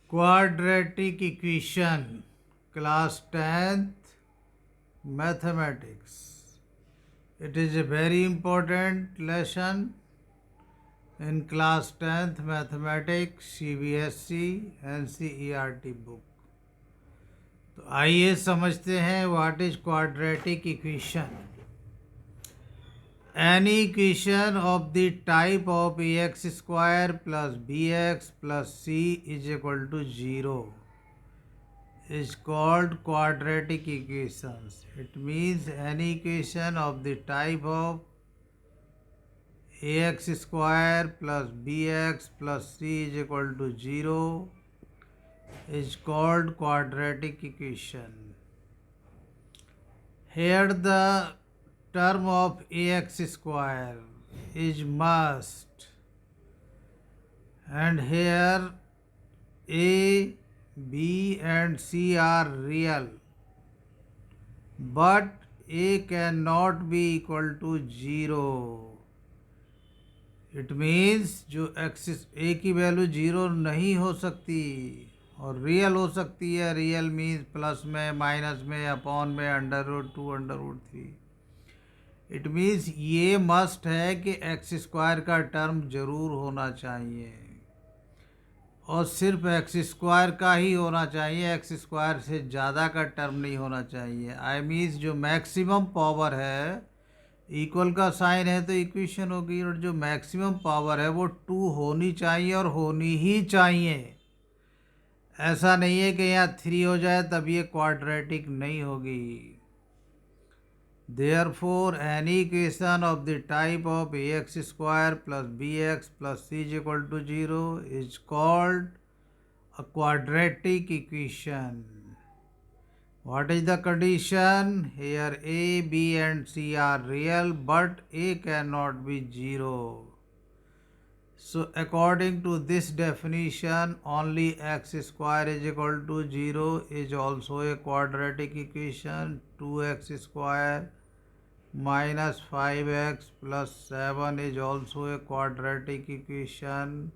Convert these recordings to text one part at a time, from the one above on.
Quadratic equation, class 10th, mathematics. It is a very important lesson in class 10th mathematics CBSE NCERT book. तो आइए समझते हैं what is quadratic equation. Any equation of the type of ax square plus bx plus c is equal to 0 is called quadratic equations. It means any equation of the type of ax square plus bx plus c is equal to 0 is called quadratic equation. Here the term of ax square is must, and here a, b and c are real, but a cannot be equal to 0. It means जो axis ए की value zero नहीं हो सकती और real हो सकती है. Real means plus में, माइनस में, अपॉन में, √2, √3. इट मीन्स ये मस्ट है कि एक्स स्क्वायर का टर्म जरूर होना चाहिए और सिर्फ एक्स स्क्वायर का ही होना चाहिए. एक्स स्क्वायर से ज़्यादा का टर्म नहीं होना चाहिए. आई मीन्स जो मैक्सिमम पावर है, इक्वल का साइन है तो इक्वेशन होगी, और जो मैक्सिमम पावर है वो 2 होनी चाहिए और होनी ही चाहिए. ऐसा नहीं है कि यहाँ 3 हो जाए तब ये क्वाड्रेटिक नहीं होगी. Therefore, any equation of the type of ax square plus bx plus c is equal to 0 is called a quadratic equation. What is the condition? Here a, b and c are real, but a cannot be 0. So according to this definition, only x square is equal to 0 is also a quadratic equation. 2x square minus 5x plus 7 is also a quadratic equation.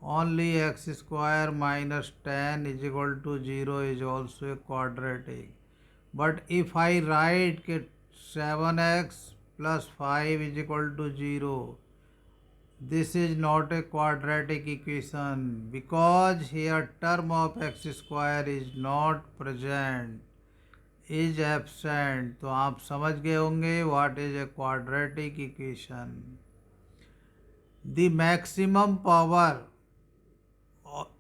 Only x square minus 10 is equal to 0 is also a quadratic. But if I write that 7x plus 5 is equal to 0, this is not a quadratic equation because here term of x square is not present, is absent. तो आप समझ गए होंगे what is a quadratic equation. The maximum power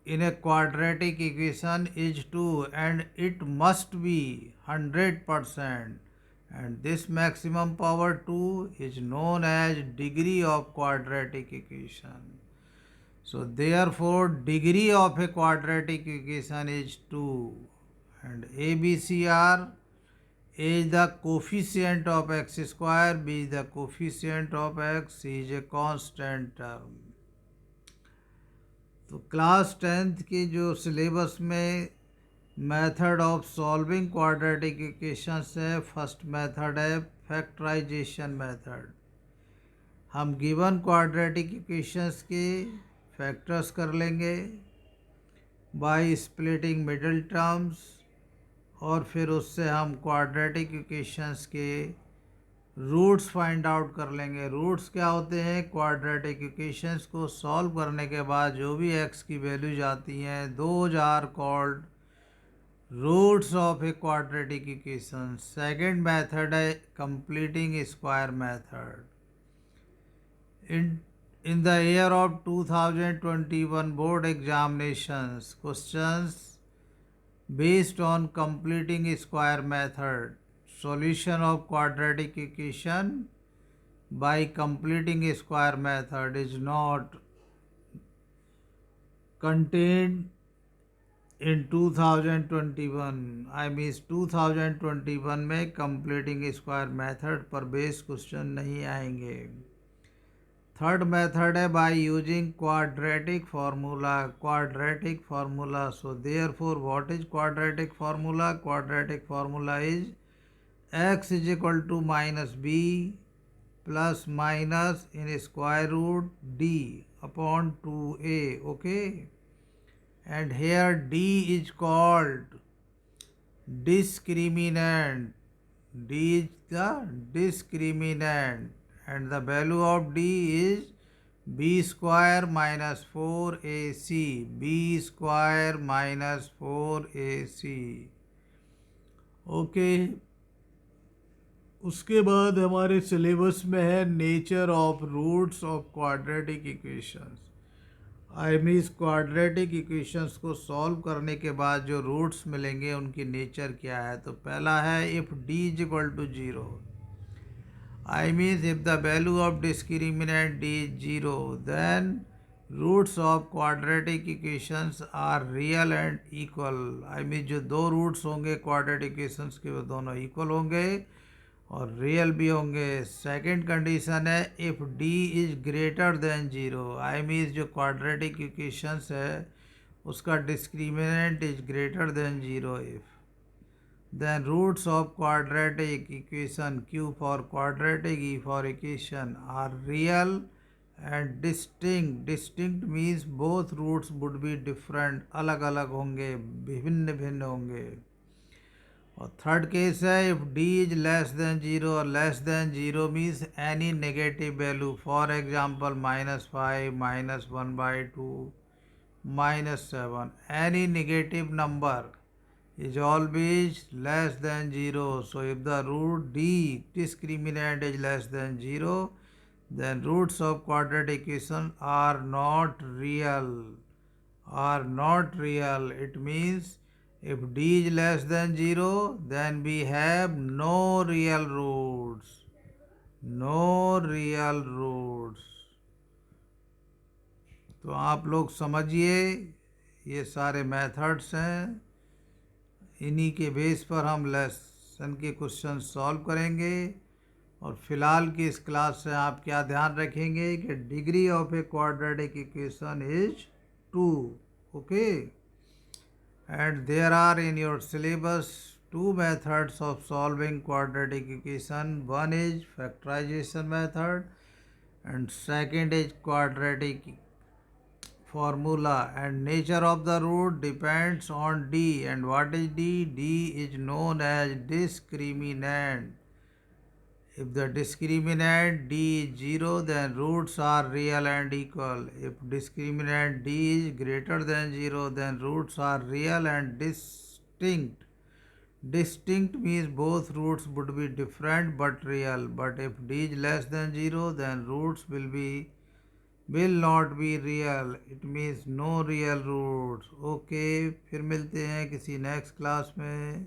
in a quadratic equation is 2 and it must be 100%, and this maximum power 2 is known as degree of quadratic equation. So therefore degree of a quadratic equation is 2, and a, b, c are: a is the coefficient of x square, b is the coefficient of x, c is a constant term. तो class 10th के जो syllabus में method of solving quadratic equations है, first method है factorisation method. हम given quadratic equations के factors कर लेंगे बाय स्प्लिटिंग मिडिल टर्म्स, और फिर उससे हम क्वाड्रेटिक इक्वेशंस के रूट्स फाइंड आउट कर लेंगे. रूट्स क्या होते हैं? क्वाड्रेटिक इक्वेशंस को सॉल्व करने के बाद जो भी एक्स की वैल्यूज आती हैं, those are called roots of a quadratic equation. Second method है completing square method. In the year of 2021 board examinations, questions based on completing square method, solution of quadratic equation by completing square method is not contained in 2021. I mean 2021 में completing square method पर based question नहीं आएंगे. Third method है by using quadratic formula. Quadratic formula, so therefore what is quadratic formula? Quadratic formula is x is equal to minus B plus minus in square root D upon 2a. Okay, and here d is called discriminant. D is the discriminant and the value of d is b square minus 4ac. b square minus 4ac. Okay, उसके बाद हमारे syllabus में है nature of roots of quadratic equations. I mean quadratic equations को सॉल्व करने के बाद जो रूट्स मिलेंगे उनकी नेचर क्या है। तो पहला है if d is equal to 0, I means if the value of discriminant d is 0 then roots of quadratic equations are real and equal. I mean जो दो रूट्स होंगे क्वाड्रेटिक इक्वेशंस के वो दोनों इक्वल होंगे और रियल भी होंगे। सेकंड कंडीशन है if d is greater than 0, I mean जो क्वाड्रेटिक इक्वेशंस है उसका discriminant is greater than 0 if then roots of quadratic equation q for quadratic, e for equation are real and distinct. Distinct means both roots would be different, अलग अलग होंगे, भिन्न भिन्न होंगे। और थर्ड केस है if d is less than 0 और less than 0 means any negative value, for example -5, -1/2, -7, any negative number is always less than 0. So if the root d discriminant is less than 0, then roots of quadratic equation are not real. Are not real. It means if d is less than 0, then we have no real roots. No real roots. तो आप लोग समझिए ये सारे methods हैं, इन्हीं के base पर हम लेसन के क्वेश्चन सॉल्व करेंगे। और फिलहाल की इस क्लास से आप क्या ध्यान रखेंगे कि degree of a quadratic equation is 2, okay, and there are in your syllabus 2 methods of solving quadratic equation. One is factorisation method and second is quadratic formula, and nature of the root depends on d. And what is d? D is known as discriminant. If the discriminant d is 0, then roots are real and equal. If discriminant d is greater than 0, then roots are real and distinct. Distinct means both roots would be different but real. But if d is less than 0, then roots will not be real. It means no real roots. Okay, फिर मिलते हैं किसी next class में।